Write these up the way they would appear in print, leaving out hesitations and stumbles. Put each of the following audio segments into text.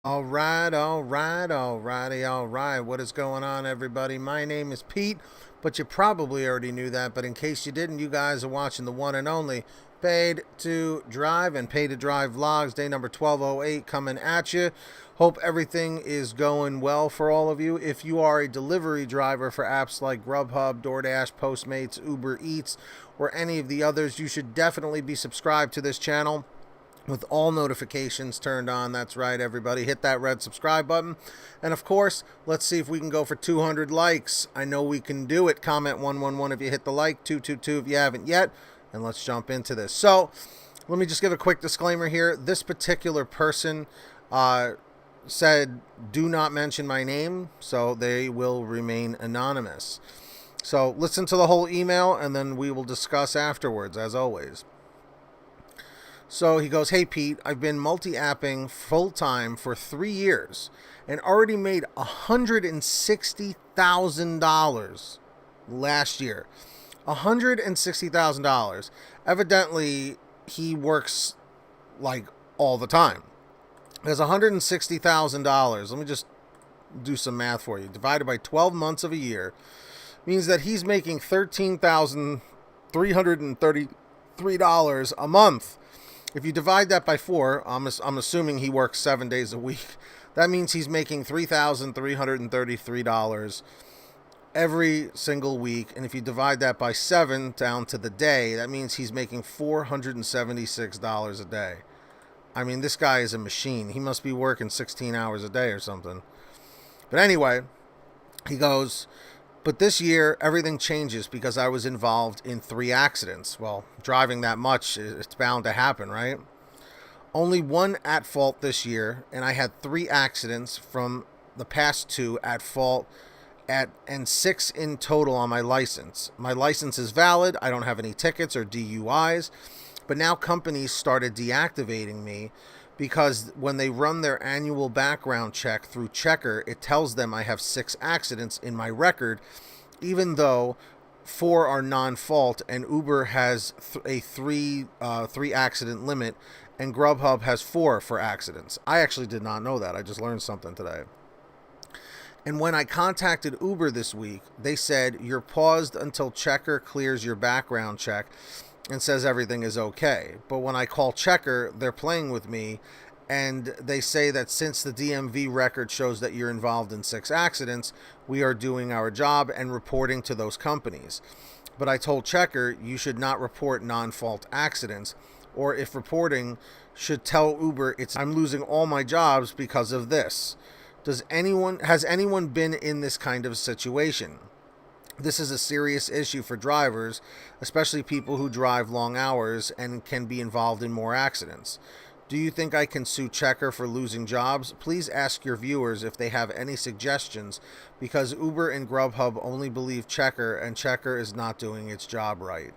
All right, all right, all righty, all right. What is going on, everybody? My name is Pete, but you probably already knew that. But in case you didn't, you guys are watching the one and only Paid to Drive and Paid to Drive Vlogs, day number 1208 coming at you. Hope everything is going well for all of you. If you are a delivery driver for apps like GrubHub, Doordash, Postmates, Uber Eats, or any of the others, you should definitely be subscribed to this channel with all notifications turned on. That's right, everybody. Hit that red subscribe button. And of course, let's see if we can go for 200 likes. I know we can do it. Comment 111 if you hit the like, 222 if you haven't yet. And let's jump into this. So, let me just give a quick disclaimer here. This particular person said, do not mention my name, so they will remain anonymous. So, listen to the whole email, and then we will discuss afterwards, as always. So he goes, hey, Pete, I've been multi-apping full-time for 3 years and already made $160,000 last year. $160,000. Evidently, he works like all the time. There's $160,000. Let me just do some math for you. Divided by 12 months of a year means that he's making $13,333 a month. If you divide that by 4, I'm assuming he works 7 days a week. That means he's making $3,333 every single week. And if you divide that by 7 down to the day, that means he's making $476 a day. I mean, this guy is a machine. He must be working 16 hours a day or something. But anyway, he goes, but this year, everything changes because I was involved in 3 accidents. Well, driving that much, it's bound to happen, right? Only 1 at fault this year, and I had 3 accidents from the past 2 at fault, and 6 in total on my license. My license is valid. I don't have any tickets or DUIs, but now companies started deactivating me because when they run their annual background check through Checker, it tells them I have 6 accidents in my record, even though 4 are non-fault, and Uber has a 3 accident limit, and GrubHub has 4 for accidents. I actually did not know that. I just learned something today. And when I contacted Uber this week, they said you're paused until Checker clears your background check and says everything is okay. But when I call Checker, they're playing with me, and they say that since the DMV record shows that you're involved in 6 accidents, we are doing our job and reporting to those companies. But I told Checker you should not report non-fault accidents, or if reporting, should tell Uber I'm losing all my jobs because of this. Has anyone been in this kind of situation? This is a serious issue for drivers, especially people who drive long hours and can be involved in more accidents. Do you think I can sue Checker for losing jobs? Please ask your viewers if they have any suggestions, because Uber and GrubHub only believe Checker, and Checker is not doing its job right.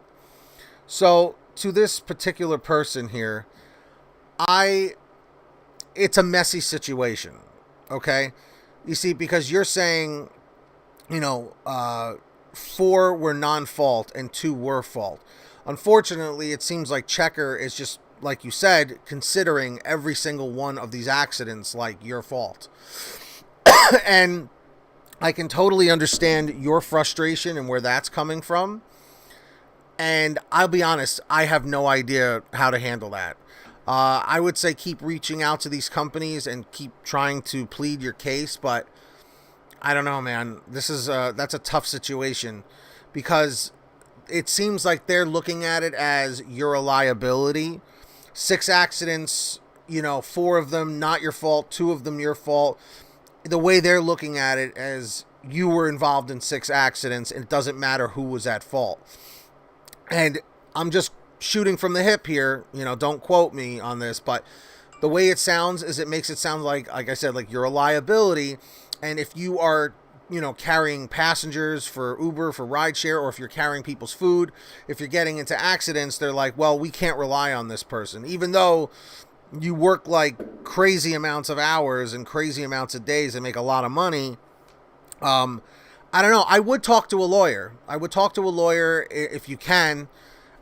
So, to this particular person here, it's a messy situation, okay? You see, because you're saying, 4 were non-fault and 2 were fault. Unfortunately, it seems like Checker is just, like you said, considering every single one of these accidents like your fault. And I can totally understand your frustration and where that's coming from. And I'll be honest, I have no idea how to handle that. I would say keep reaching out to these companies and keep trying to plead your case, but I don't know, man. That's a tough situation, because it seems like they're looking at it as you're a liability. 6 accidents, 4 of them not your fault, 2 of them your fault. The way they're looking at it as you were involved in 6 accidents, and it doesn't matter who was at fault. And I'm just shooting from the hip here, don't quote me on this, but the way it sounds is it makes it sound like I said, like you're a liability. And if you are, carrying passengers for Uber, for rideshare, or if you're carrying people's food, if you're getting into accidents, they're like, well, we can't rely on this person. Even though you work like crazy amounts of hours and crazy amounts of days and make a lot of money, I don't know. I would talk to a lawyer. If you can.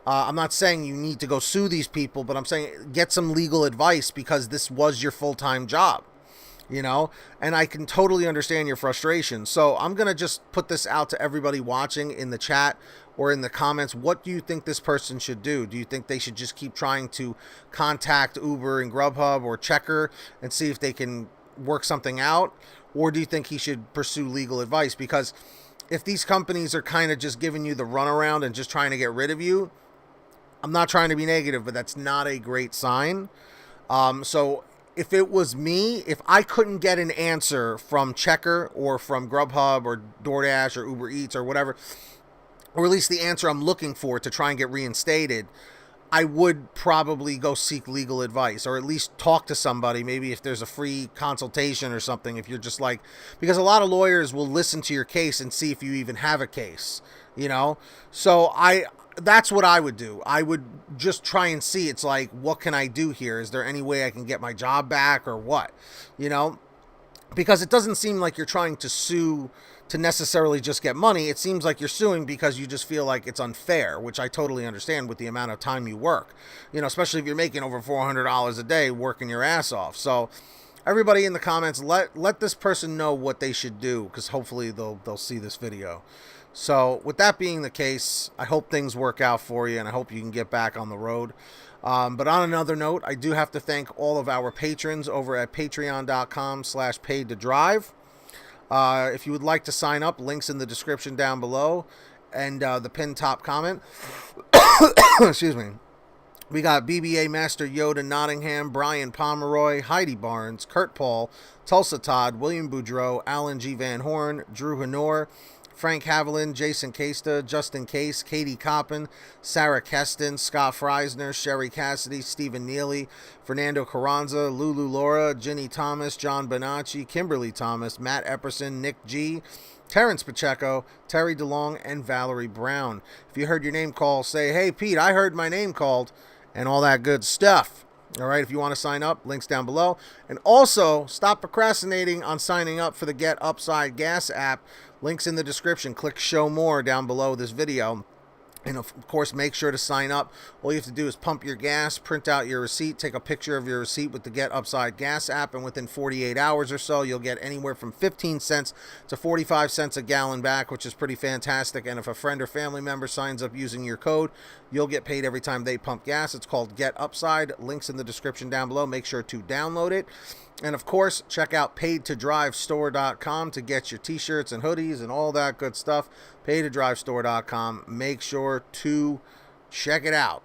I'm not saying you need to go sue these people, but I'm saying get some legal advice, because this was your full-time job. you know, and I can totally understand your frustration. So I'm going to just put this out to everybody watching in the chat or in the comments. What do you think this person should do? Do you think they should just keep trying to contact Uber and GrubHub or Checker and see if they can work something out? Or do you think he should pursue legal advice? Because if these companies are kind of just giving you the runaround and just trying to get rid of you, I'm not trying to be negative, but that's not a great sign. So if it was me, if I couldn't get an answer from Checker or from GrubHub or Doordash or Uber Eats or whatever, or at least the answer I'm looking for to try and get reinstated, I would probably go seek legal advice, or at least talk to somebody, maybe if there's a free consultation or something, if you're just like, because a lot of lawyers will listen to your case and see if you even have a case, you know? So that's what I would do. I would just try and see, it's like, what can I do here? Is there any way I can get my job back or what? You know, because it doesn't seem like you're trying to sue to necessarily just get money. It seems like you're suing because you just feel like it's unfair, which I totally understand with the amount of time you work, you know, especially if you're making over $400 a day working your ass off. So everybody in the comments, let this person know what they should do, because hopefully they'll see this video. So with that being the case, I hope things work out for you, and I hope you can get back on the road. But on another note, I do have to thank all of our patrons over at patreon.com/paid-to-drive. If you would like to sign up, links in the description down below and the pinned top comment. Excuse me. We got BBA Master Yoda Nottingham, Brian Pomeroy, Heidi Barnes, Kurt Paul, Tulsa Todd, William Boudreau, Alan G. Van Horn, Drew Honor, Frank Haviland, Jason Casta, Justin Case, Katie Coppin, Sarah Keston, Scott Freisner, Sherry Cassidy, Stephen Neely, Fernando Carranza, Lulu Laura, Ginny Thomas, John Bonacci, Kimberly Thomas, Matt Epperson, Nick G., Terrence Pacheco, Terry DeLong, and Valerie Brown. If you heard your name called, say, "Hey, Pete, I heard my name called," and all that good stuff. All right, if you want to sign up, links down below. And also, stop procrastinating on signing up for the Get Upside Gas app. Links in the description. Click Show More down below this video. And of course, make sure to sign up. All you have to do is pump your gas, print out your receipt, take a picture of your receipt with the Get Upside Gas app, and within 48 hours or so, you'll get anywhere from 15 cents to 45 cents a gallon back, which is pretty fantastic. And if a friend or family member signs up using your code, you'll get paid every time they pump gas. It's called Get Upside. Links in the description down below. Make sure to download it. And of course, check out paidtodrivestore.com to get your t-shirts and hoodies and all that good stuff. Paidtodrivestore.com. Make sure to check it out.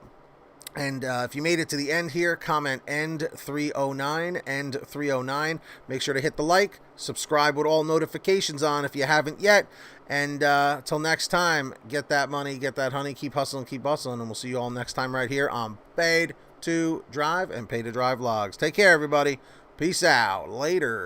And if you made it to the end here, comment end 309, end 309. Make sure to hit the like, subscribe with all notifications on if you haven't yet. And until next time, get that money, get that honey, keep hustling, keep bustling, and we'll see you all next time right here on Paid to Drive and Paid to Drive Vlogs. Take care, everybody. Peace out. Later.